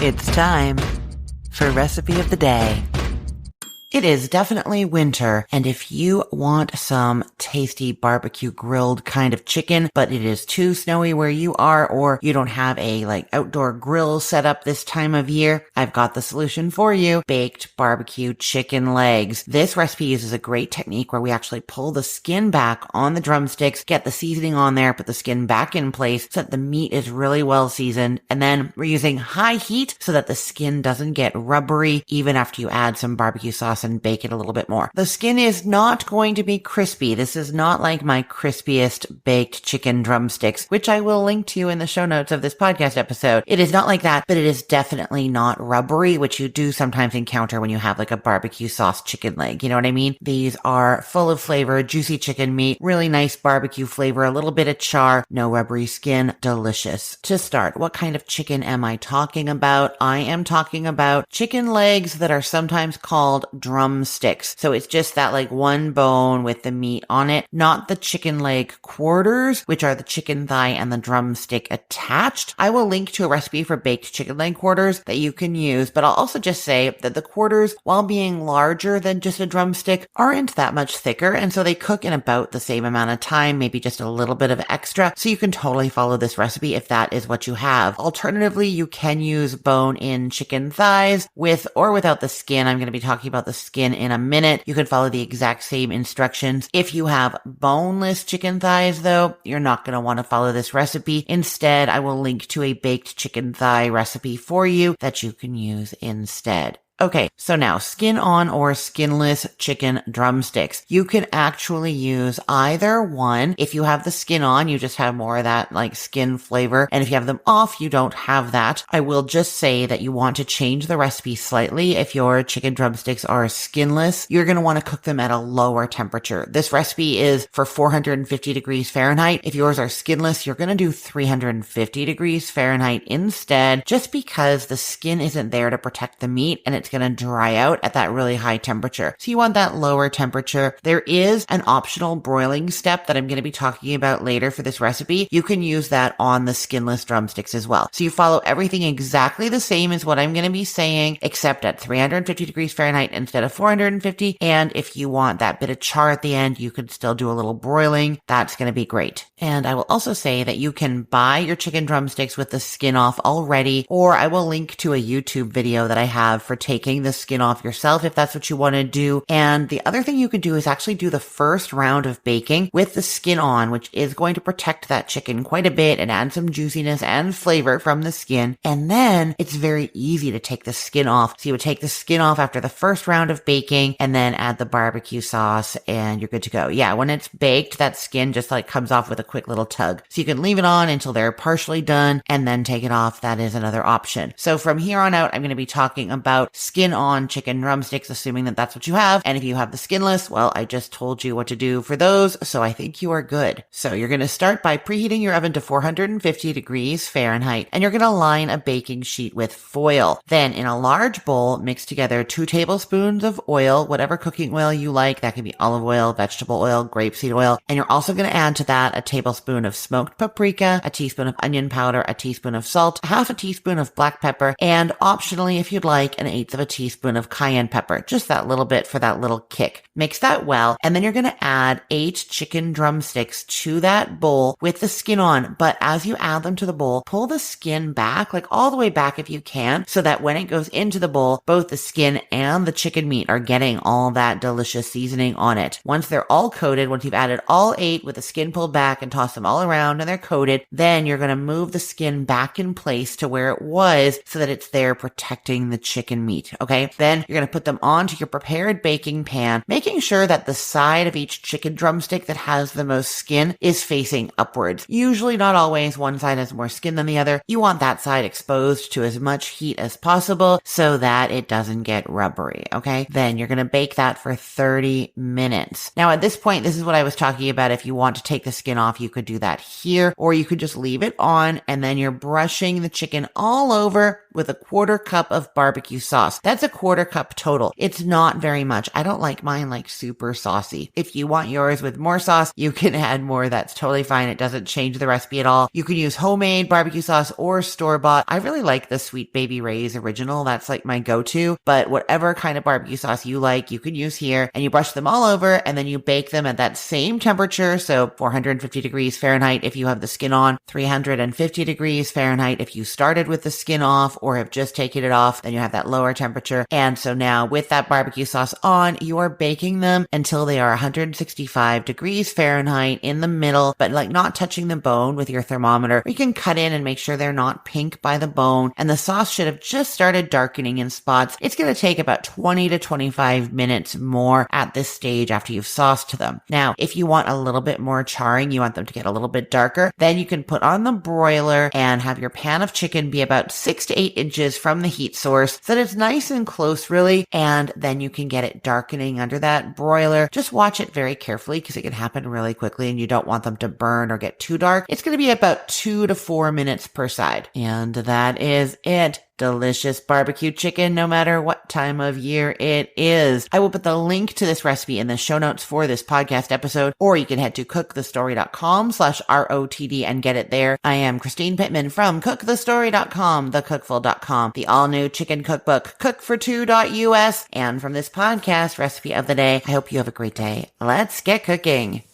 It's time for Recipe of the Day. It is definitely winter, and if you want some tasty barbecue grilled kind of chicken, but it is too snowy where you are, or you don't have a outdoor grill set up this time of year, I've got the solution for you. Baked barbecue chicken legs. This recipe uses a great technique where we actually pull the skin back on the drumsticks, get the seasoning on there, put the skin back in place so that the meat is really well seasoned, and then we're using high heat so that the skin doesn't get rubbery even after you add some barbecue sauce and bake it a little bit more. The skin is not going to be crispy. This is not like my crispiest baked chicken drumsticks, which I will link to in the show notes of this podcast episode. It is not like that, but it is definitely not rubbery, which you do sometimes encounter when you have a barbecue sauce chicken leg. You know what I mean? These are full of flavor, juicy chicken meat, really nice barbecue flavor, a little bit of char, no rubbery skin, delicious. To start, what kind of chicken am I talking about? I am talking about chicken legs that are sometimes called drumsticks. So it's just that one bone with the meat on it, not the chicken leg quarters, which are the chicken thigh and the drumstick attached. I will link to a recipe for baked chicken leg quarters that you can use, but I'll also just say that the quarters, while being larger than just a drumstick, aren't that much thicker, and so they cook in about the same amount of time, maybe just a little bit of extra, so you can totally follow this recipe if that is what you have. Alternatively, you can use bone-in chicken thighs with or without the skin. I'm going to be talking about the skin in a minute. You can follow the exact same instructions. If you have boneless chicken thighs, though, you're not going to want to follow this recipe. Instead, I will link to a baked chicken thigh recipe for you that you can use instead. Okay, so now skin on or skinless chicken drumsticks. You can actually use either one. If you have the skin on, you just have more of that skin flavor. And if you have them off, you don't have that. I will just say that you want to change the recipe slightly. If your chicken drumsticks are skinless, you're going to want to cook them at a lower temperature. This recipe is for 450 degrees Fahrenheit. If yours are skinless, you're going to do 350 degrees Fahrenheit instead, just because the skin isn't there to protect the meat and it's going to dry out at that really high temperature. So you want that lower temperature. There is an optional broiling step that I'm going to be talking about later for this recipe. You can use that on the skinless drumsticks as well. So you follow everything exactly the same as what I'm going to be saying, except at 350 degrees Fahrenheit instead of 450. And if you want that bit of char at the end, you could still do a little broiling. That's going to be great. And I will also say that you can buy your chicken drumsticks with the skin off already, or I will link to a YouTube video that I have for taking the skin off yourself if that's what you want to do. And the other thing you can do is actually do the first round of baking with the skin on, which is going to protect that chicken quite a bit and add some juiciness and flavor from the skin. And then it's very easy to take the skin off. So you would take the skin off after the first round of baking and then add the barbecue sauce and you're good to go. Yeah, when it's baked, that skin just comes off with a quick little tug. So you can leave it on until they're partially done and then take it off. That is another option. So from here on out, I'm going to be talking about skin on chicken drumsticks, assuming that that's what you have. And if you have the skinless, well, I just told you what to do for those, so I think you are good. So you're going to start by preheating your oven to 450 degrees Fahrenheit, and you're going to line a baking sheet with foil. Then in a large bowl, mix together 2 tablespoons of oil, whatever cooking oil you like. That can be olive oil, vegetable oil, grapeseed oil. And you're also going to add to that a tablespoon of smoked paprika, a teaspoon of onion powder, a teaspoon of salt, half a teaspoon of black pepper, and optionally, if you'd like, an eighth of a teaspoon of cayenne pepper, just that little bit for that little kick. Mix that well, and then you're going to add 8 chicken drumsticks to that bowl with the skin on. But as you add them to the bowl, pull the skin back, all the way back if you can, so that when it goes into the bowl, both the skin and the chicken meat are getting all that delicious seasoning on it. Once they're all coated, once you've added all 8 with the skin pulled back and toss them all around and they're coated, then you're going to move the skin back in place to where it was so that it's there protecting the chicken meat. Okay. Then you're going to put them onto your prepared baking pan, making sure that the side of each chicken drumstick that has the most skin is facing upwards. Usually, not always, one side has more skin than the other. You want that side exposed to as much heat as possible so that it doesn't get rubbery. Okay. Then you're going to bake that for 30 minutes. Now at this point, this is what I was talking about. If you want to take the skin off, you could do that here, or you could just leave it on and then you're brushing the chicken all over with a 1/4 cup of barbecue sauce. sauce. That's a 1/4 cup total. It's not very much. I don't like mine like super saucy. If you want yours with more sauce, you can add more. That's totally fine. It doesn't change the recipe at all. You can use homemade barbecue sauce or store-bought. I really like the Sweet Baby Ray's original. That's like my go-to, but whatever kind of barbecue sauce you like, you can use here, and you brush them all over, and then you bake them at that same temperature. So 450 degrees Fahrenheit if you have the skin on, 350 degrees Fahrenheit if you started with the skin off or have just taken it off, then you have that lower temperature. And so now with that barbecue sauce on, you are baking them until they are 165 degrees Fahrenheit in the middle, but like not touching the bone with your thermometer. You can cut in and make sure they're not pink by the bone, and the sauce should have just started darkening in spots. It's going to take about 20 to 25 minutes more at this stage after you've sauced them. Now, if you want a little bit more charring, you want them to get a little bit darker, then you can put on the broiler and have your pan of chicken be about 6 to 8 inches from the heat source so that it's nice and close really, and then you can get it darkening under that broiler. Just watch it very carefully because it can happen really quickly and you don't want them to burn or get too dark. It's going to be about 2 to 4 minutes per side. And that is it. Delicious barbecue chicken, no matter what time of year it is. I will put the link to this recipe in the show notes for this podcast episode, or you can head to cookthestory.com/ROTD and get it there. I am Christine Pittman from cookthestory.com, thecookful.com, the all-new chicken cookbook, cookfor2.us, and from this podcast, Recipe of the Day. I hope you have a great day. Let's get cooking.